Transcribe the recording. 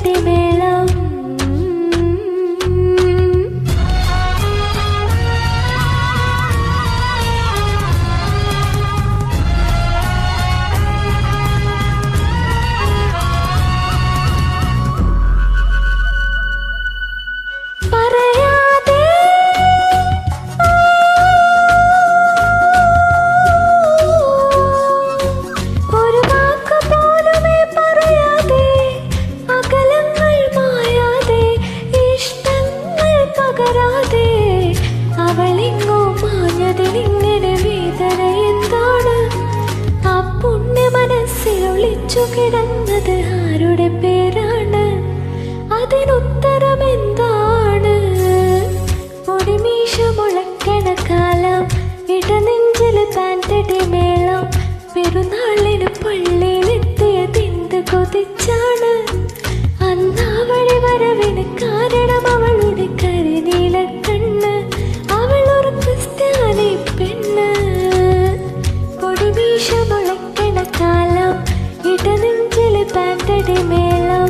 പാൻറ്റടി മേളം. അവളിങ്ങോ മാഞ്ഞതിനിങ്ങനെ വേദന എന്താണ്? ആ പുണ്യ മനസ്സിൽ ഒളിച്ചു കിടന്നത് ആരുടെ പേരാണ്? അതിനുത്തരം എന്താണ്? പൊടിമീശ മുളക്കണ കാലം, ഇടനെഞ്ചില് പാൻറ്റടി മേളം. പെരുന്നാളിന് പള്ളിയിലെത്തിയതെന്ത് കൊതിച്ചാണ്? അന്നാവളി വരവിന് കാരണം അവളുടെ കരിനീല കണ്ണ്. അവളൊരു ക്രിസ്ത്യാനി പെണ്ണ്. പൊടിമീശ മുളക്കണ കാലം, ഇടനെഞ്ചില് പാൻറ്റടി മേളം.